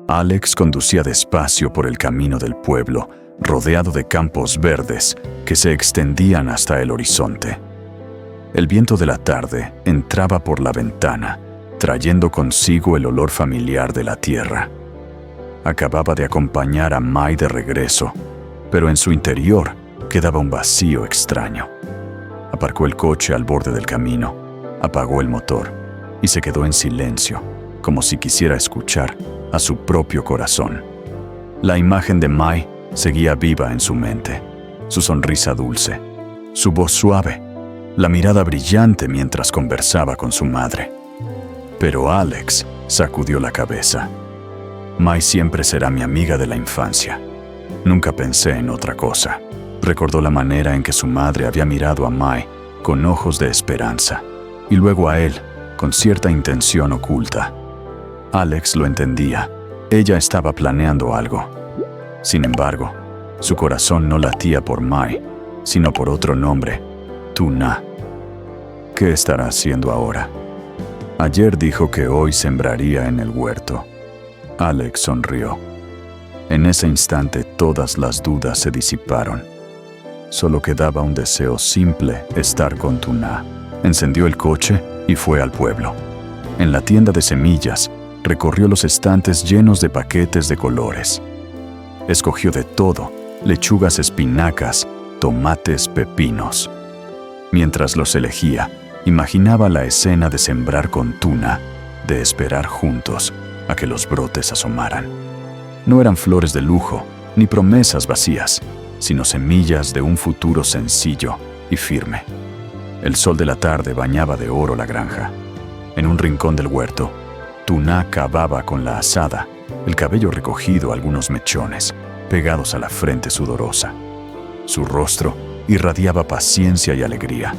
Alex conducía despacio por el camino del pueblo, rodeado de campos verdes que se extendían hasta el horizonte. El viento de la tarde entraba por la ventana, trayendo consigo el olor familiar de la tierra. Acababa de acompañar a Mai de regreso, pero en su interior quedaba un vacío extraño. Aparcó el coche al borde del camino, apagó el motor y se quedó en silencio, como si quisiera escuchar a su propio corazón. La imagen de Mai seguía viva en su mente, su sonrisa dulce, su voz suave, la mirada brillante mientras conversaba con su madre. Pero Alex sacudió la cabeza. Mai siempre será mi amiga de la infancia. Nunca pensé en otra cosa. Recordó la manera en que su madre había mirado a Mai con ojos de esperanza, y luego a él con cierta intención oculta. Alex lo entendía. Ella estaba planeando algo. Sin embargo, su corazón no latía por Mai, sino por otro nombre, Tuna. ¿Qué estará haciendo ahora? Ayer dijo que hoy sembraría en el huerto. Alex sonrió. En ese instante todas las dudas se disiparon. Solo quedaba un deseo simple: estar con Tuna. Encendió el coche y fue al pueblo. En la tienda de semillas, recorrió los estantes llenos de paquetes de colores. Escogió de todo: lechugas, espinacas, tomates, pepinos. Mientras los elegía, imaginaba la escena de sembrar con Tuna, de esperar juntos a que los brotes asomaran. No eran flores de lujo, ni promesas vacías, sino semillas de un futuro sencillo y firme. El sol de la tarde bañaba de oro la granja. En un rincón del huerto, Tuna cavaba con la azada, el cabello recogido, algunos mechones, pegados a la frente sudorosa. Su rostro irradiaba paciencia y alegría.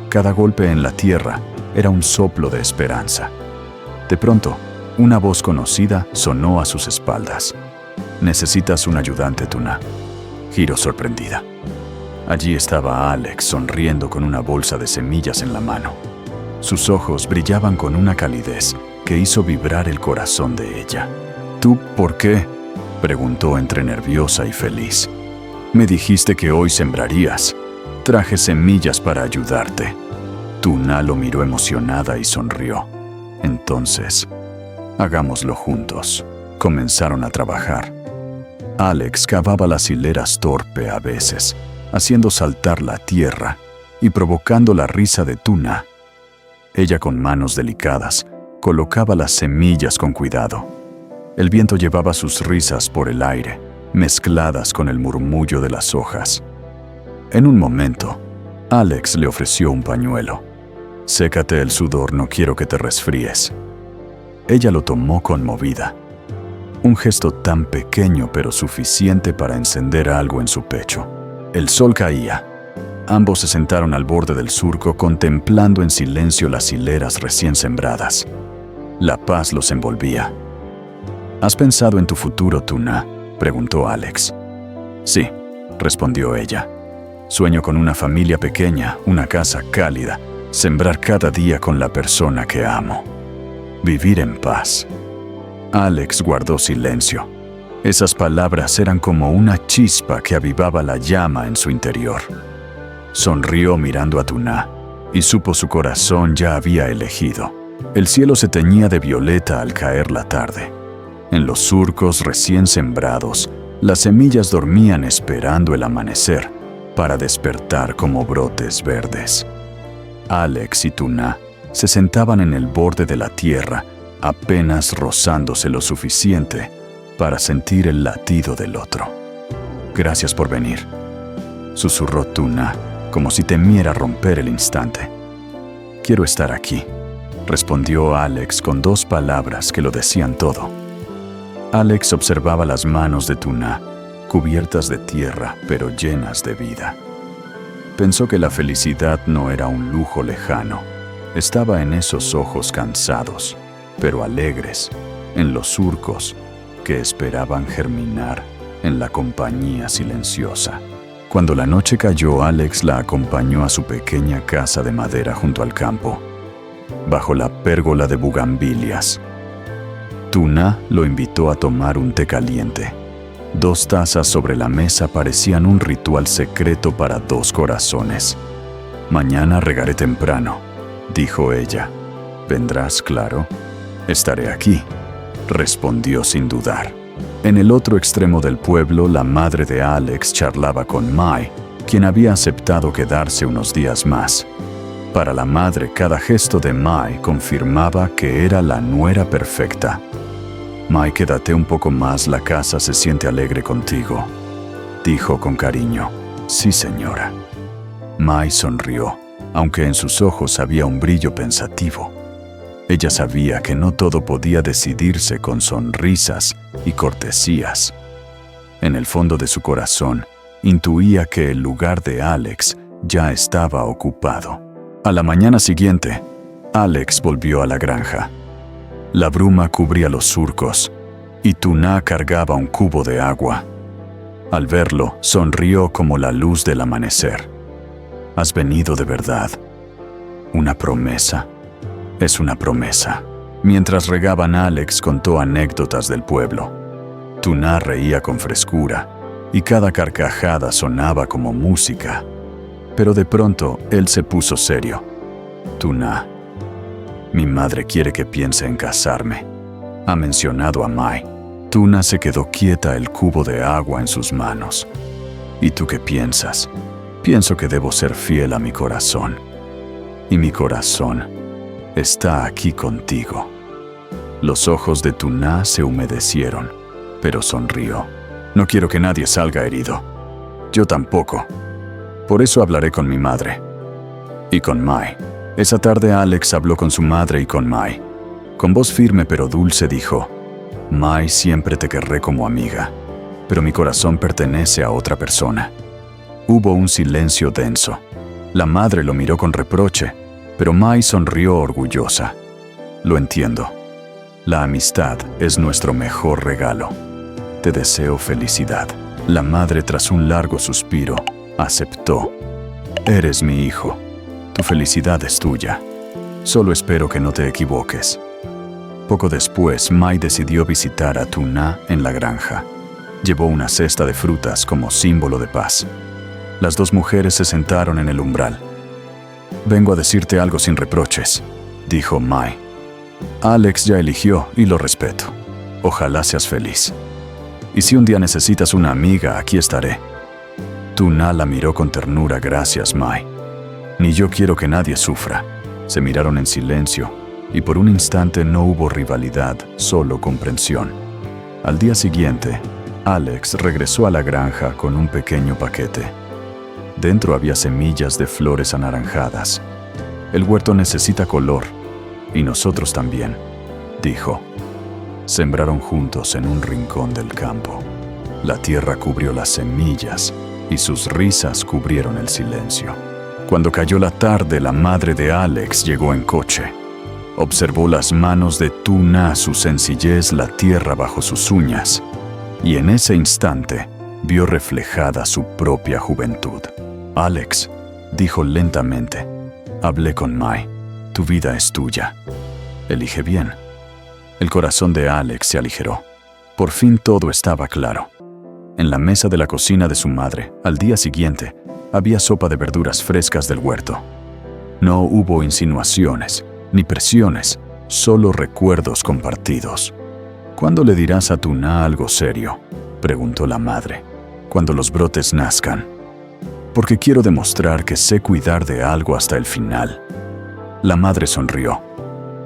Cada golpe en la tierra era un soplo de esperanza. De pronto, una voz conocida sonó a sus espaldas. «¿Necesitas un ayudante, Tuna?». Giró sorprendida. Allí estaba Alex, sonriendo con una bolsa de semillas en la mano. Sus ojos brillaban con una calidez que hizo vibrar el corazón de ella. «¿Tú por qué?», preguntó entre nerviosa y feliz. «Me dijiste que hoy sembrarías. Traje semillas para ayudarte». Tuna lo miró emocionada y sonrió. «Entonces, hagámoslo juntos». Comenzaron a trabajar. Alex cavaba las hileras torpe a veces, haciendo saltar la tierra y provocando la risa de Tuna. Ella, con manos delicadas, colocaba las semillas con cuidado. El viento llevaba sus risas por el aire, mezcladas con el murmullo de las hojas. En un momento, Alex le ofreció un pañuelo. «Sécate el sudor, no quiero que te resfríes». Ella lo tomó conmovida. Un gesto tan pequeño pero suficiente para encender algo en su pecho. El sol caía. Ambos se sentaron al borde del surco, contemplando en silencio las hileras recién sembradas. La paz los envolvía. «¿Has pensado en tu futuro, Tuna?», preguntó Alex. «Sí», respondió ella. «Sueño con una familia pequeña, una casa cálida, sembrar cada día con la persona que amo. Vivir en paz». Alex guardó silencio. Esas palabras eran como una chispa que avivaba la llama en su interior. Sonrió mirando a Tuna y supo su corazón ya había elegido. El cielo se teñía de violeta al caer la tarde. En los surcos recién sembrados, las semillas dormían esperando el amanecer para despertar como brotes verdes. Alex y Tuna se sentaban en el borde de la tierra, apenas rozándose lo suficiente para sentir el latido del otro. «Gracias por venir», susurró Tuna, como si temiera romper el instante. «Quiero estar aquí», respondió Alex con dos palabras que lo decían todo. Alex observaba las manos de Tuna, cubiertas de tierra pero llenas de vida. Pensó que la felicidad no era un lujo lejano, estaba en esos ojos cansados, pero alegres, en los surcos que esperaban germinar en la compañía silenciosa. Cuando la noche cayó, Alex la acompañó a su pequeña casa de madera junto al campo, bajo la pérgola de bugambilias. Tuna lo invitó a tomar un té caliente. 2 tazas sobre la mesa parecían un ritual secreto para 2 corazones. «Mañana regaré temprano», dijo ella. «¿Vendrás, claro?» «Estaré aquí», respondió sin dudar. En el otro extremo del pueblo, la madre de Alex charlaba con Mai, quien había aceptado quedarse unos días más. Para la madre, cada gesto de Mai confirmaba que era la nuera perfecta. «Mai, quédate un poco más, la casa se siente alegre contigo», dijo con cariño. «Sí, señora». Mai sonrió, aunque en sus ojos había un brillo pensativo. Ella sabía que no todo podía decidirse con sonrisas y cortesías. En el fondo de su corazón, intuía que el lugar de Alex ya estaba ocupado. A la mañana siguiente, Alex volvió a la granja. La bruma cubría los surcos y Tuna cargaba un cubo de agua. Al verlo, sonrió como la luz del amanecer. «¿Has venido de verdad?» «Una promesa. Es una promesa». Mientras regaban, Alex contó anécdotas del pueblo. Tuna reía con frescura y cada carcajada sonaba como música. Pero de pronto, él se puso serio. «Tuna, mi madre quiere que piense en casarme. Ha mencionado a Mai». Tuna se quedó quieta, el cubo de agua en sus manos. «¿Y tú qué piensas?» «Pienso que debo ser fiel a mi corazón. Y mi corazón está aquí contigo». Los ojos de Tuna se humedecieron, pero sonrió. «No quiero que nadie salga herido. Yo tampoco. Por eso hablaré con mi madre. Y con Mai». Esa tarde Alex habló con su madre y con Mai. Con voz firme pero dulce dijo: «Mai, siempre te querré como amiga, pero mi corazón pertenece a otra persona». Hubo un silencio denso. La madre lo miró con reproche, pero Mai sonrió orgullosa. «Lo entiendo. La amistad es nuestro mejor regalo. Te deseo felicidad». La madre, tras un largo suspiro, aceptó. «Eres mi hijo. Tu felicidad es tuya. Solo espero que no te equivoques». Poco después, Mai decidió visitar a Tuna en la granja. Llevó una cesta de frutas como símbolo de paz. Las 2 mujeres se sentaron en el umbral. «Vengo a decirte algo sin reproches», dijo Mai. «Alex ya eligió y lo respeto. Ojalá seas feliz. Y si un día necesitas una amiga, aquí estaré». Tuna la miró con ternura. «Gracias, Mai. Ni yo quiero que nadie sufra». Se miraron en silencio y por un instante no hubo rivalidad, solo comprensión. Al día siguiente, Alex regresó a la granja con un pequeño paquete. Dentro había semillas de flores anaranjadas. «El huerto necesita color, y nosotros también», dijo. Sembraron juntos en un rincón del campo. La tierra cubrió las semillas y sus risas cubrieron el silencio. Cuando cayó la tarde, la madre de Alex llegó en coche. Observó las manos de Tuna, su sencillez, la tierra bajo sus uñas, y en ese instante vio reflejada su propia juventud. «Alex», dijo lentamente, «hablé con Mai. Tu vida es tuya. Elige bien». El corazón de Alex se aligeró. Por fin todo estaba claro. En la mesa de la cocina de su madre, al día siguiente, había sopa de verduras frescas del huerto. No hubo insinuaciones ni presiones, solo recuerdos compartidos. «¿Cuándo le dirás a Tuna algo serio?», preguntó la madre. «Cuando los brotes nazcan. Porque quiero demostrar que sé cuidar de algo hasta el final». La madre sonrió.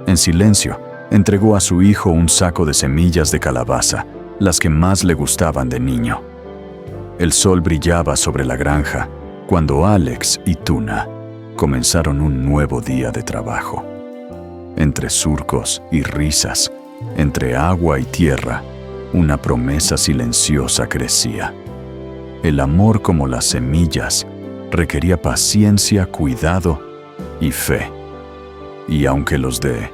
En silencio, entregó a su hijo un saco de semillas de calabaza, las que más le gustaban de niño. El sol brillaba sobre la granja cuando Alex y Tuna comenzaron un nuevo día de trabajo. Entre surcos y risas, entre agua y tierra, una promesa silenciosa crecía. El amor, como las semillas, requería paciencia, cuidado y fe. Y aunque los de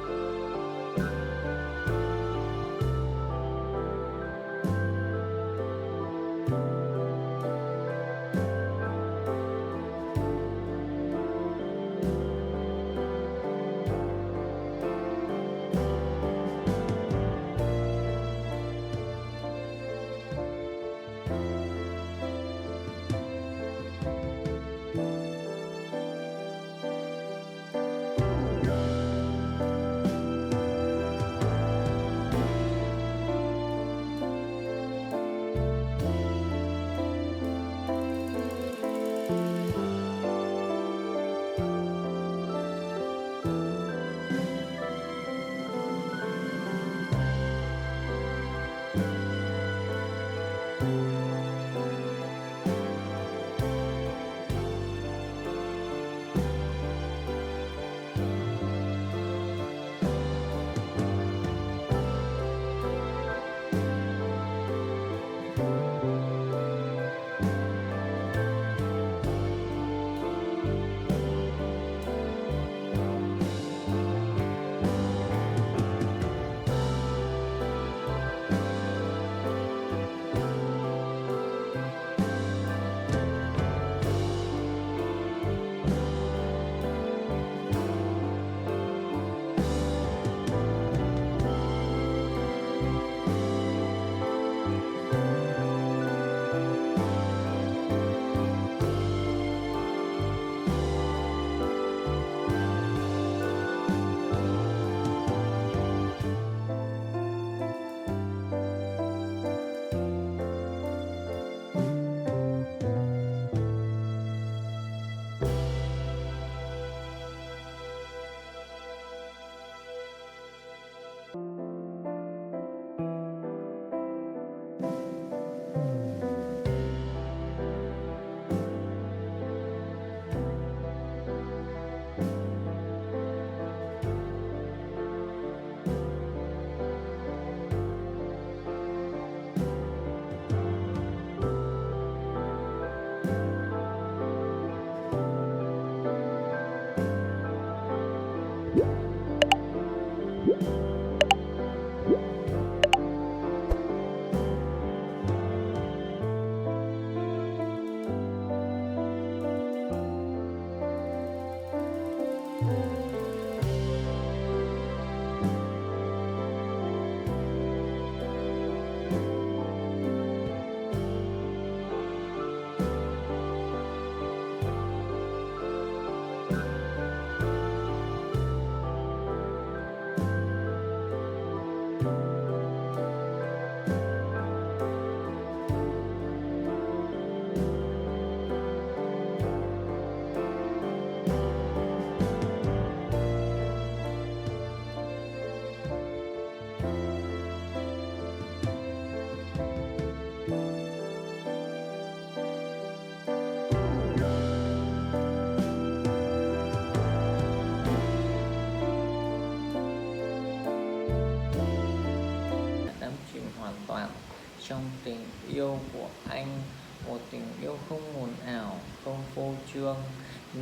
trong tình yêu của anh, một tình yêu không hồn ảo, không phô trương,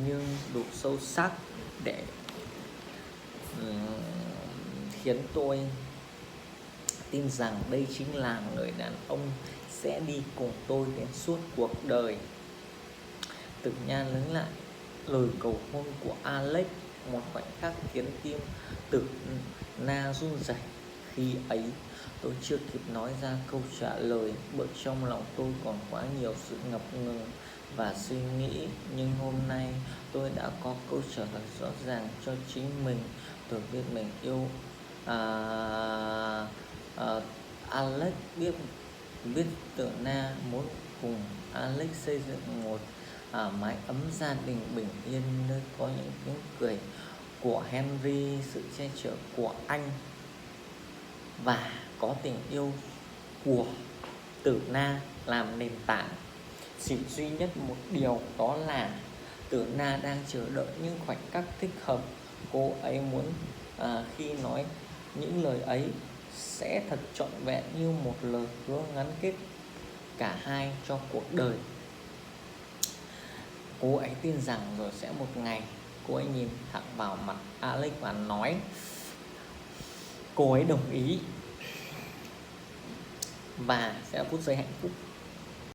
nhưng đủ sâu sắc để khiến tôi tin rằng đây chính là người đàn ông sẽ đi cùng tôi đến suốt cuộc đời. Tử Nha nhớ lại lời cầu hôn của Alex, một khoảnh khắc khiến tim Tử Na run rẩy. Khi ấy tôi chưa kịp nói ra câu trả lời, bởi trong lòng tôi còn quá nhiều sự ngập ngừng và suy nghĩ. Nhưng hôm nay tôi đã có câu trả lời rõ ràng cho chính mình. Tôi biết mình yêu Alex, biết Tử Na muốn cùng Alex xây dựng một mái ấm gia đình bình yên, nơi có những tiếng cười của Henry, sự che chở của anh và có tình yêu của Tử Na làm nền tảng. Chỉ duy nhất một điều, đó là Tử Na đang chờ đợi những khoảnh khắc thích hợp. Cô ấy muốn khi nói những lời ấy sẽ thật trọn vẹn như một lời hứa gắn kết cả hai cho cuộc đời. Cô ấy tin rằng rồi sẽ một ngày. Cô ấy nhìn thẳng vào mặt Alex và nói cô ấy đồng ý và sẽ phút giây hạnh phúc.